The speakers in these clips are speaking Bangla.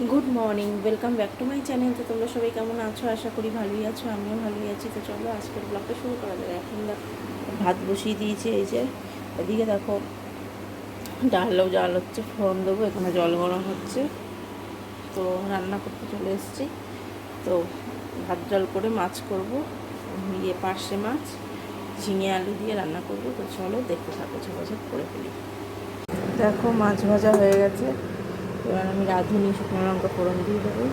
Good morning, welcome back to my channel. তো তোমরা সবাই কেমন আছো? আশা করি ভালোই আছো, আমিও ভালোই আছি। তো চলো আজকের ব্লগটা শুরু করা যাবে। এখন ভাত বসিয়ে দিয়েছি, এই যে এদিকে দেখো ডালও জাল হচ্ছে, ফোড়ন দেবো, এখানে জল গরম হচ্ছে। তো রান্না করতে চলে এসেছি। তো ভাত জল করে মাছ করব, পার্শে মাছ ঝিঙে আলু দিয়ে রান্না করব। তো চলো দেখতে থাকো, ঝপাঝপ করে ফেলি। দেখো মাছ ভাজা হয়ে গেছে, এবার আমি রাঁধুনি শুকনো লঙ্কা ফোড়ন দিয়ে দেবো।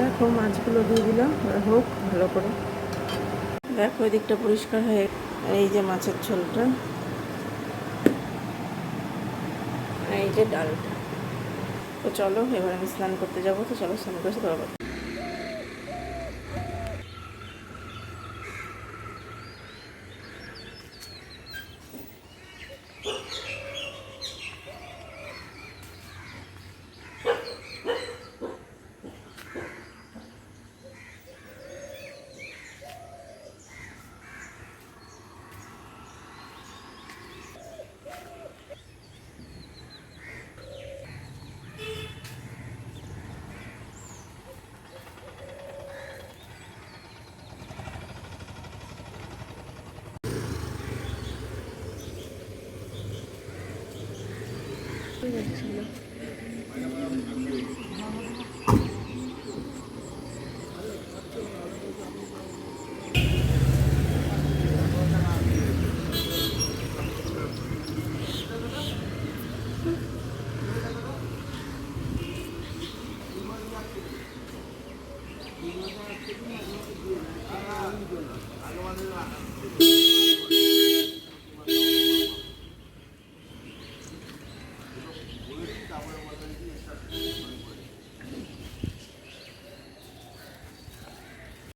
দেখো মাছগুলো দিয়ে দিলাম, হোক ভালো করে। দেখো ওই দিকটা পরিষ্কার হয়ে, এই যে মাছের ঝোলটা, এই যে ডালটা। তো চলো এবার আমি স্নান করতে যাবো। তো চলো স্নান করে এসে ধরবো।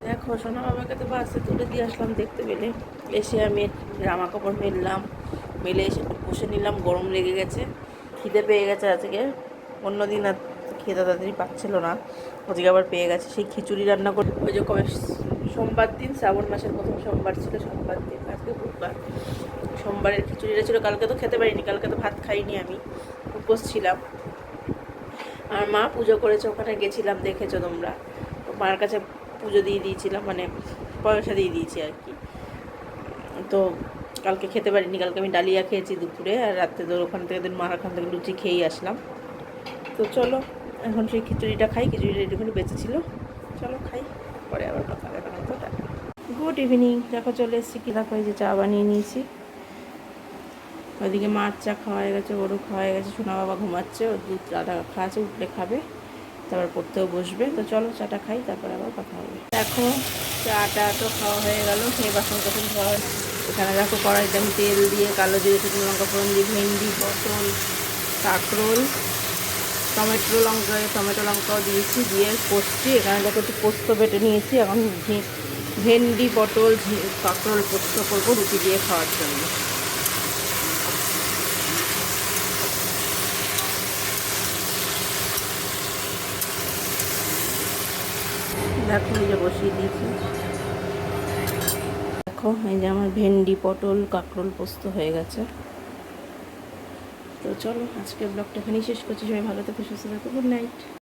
দেখো সোনা বাবাকে তো বাসে তুলে দিয়ে আসলাম, দেখতে পেলে। এসে আমি জামা কাপড় মেললাম, মেলে এসে একটু বসে নিলাম, গরম লেগে গেছে, খিদে পেয়ে গেছে আজকে। অন্যদিন আর খেতে তাড়াতাড়ি পাচ্ছিল না, আজকে আবার পেয়ে গেছে। সেই খিচুড়ি রান্না করে, ওই যে কবে সোমবার দিন, শ্রাবণ মাসের প্রথম সোমবার ছিল, সোমবার দিন, আজকে বুধবার, সোমবারের খিচুড়িটা ছিল। কালকে তো খেতে পারিনি, কালকে তো ভাত খাইনি, আমি উপোস ছিলাম। আর মা পুজো করেছে, ওখানে গেছিলাম, দেখেছো তোমরা। মার কাছে পুজো দিয়ে দিয়েছিলাম, মানে পয়সা দিয়ে দিয়েছি আর কি। তো কালকে খেতে পারিনি, কালকে আমি ডালিয়া খেয়েছি দুপুরে, আর রাত্রে তো ওখান থেকে মার ওখান থেকে লুচি খেয়েই আসলাম। তো চলো এখন সেই খিচুড়িটা খাই, খিচুড়িটা একটুখানি বেঁচেছিল, চলো খাই, পরে আবার কথা হবে। তখন তো গুড ইভিনিং, দেখো চলে এসেছি। কি দেখো, এই যে চা বানিয়ে নিয়েছি। ওইদিকে মার চা খাওয়া হয়ে গেছে, ওরও খাওয়া হয়ে গেছে। সোনা বাবা ঘুমাচ্ছে, ওর দুধ চাটা খাওয়া আছে, উঠলে খাবে, তারপর পড়তেও বসবে। তো চলো চাটা খাই, তারপর আবার কথা হবে। দেখো চাটা তো খাওয়া হয়ে গেল, সেই বাসন টাসন খাওয়া হয়। এখানে দেখো কড়াইতে আমি তেল দিয়ে, কালো জিরে, শুকনো লঙ্কা ফোড়ন দিয়ে, ভেন্ডি, পটল, কাঁকরোল, টমেটো লঙ্কাও দিয়েছি, দিয়ে কষছি। এখানে দেখো একটু পোস্ত বেটে নিয়েছি। এখন ভেন্ডি, পটল, কাঁকরোল পোস্ত করবো রুটি দিয়ে খাওয়ার জন্য। দেখো এই যে বসিয়ে দিয়েছি। দেখো এই যে আমার ভেন্ডি, পটল, কাঁকরোল পোস্ত হয়ে গেছে। তো চলো আজকের ব্লগটা এখানেই শেষ করছি। সবাই ভালো থেকো, সুস্থ থাকো, গুড নাইট।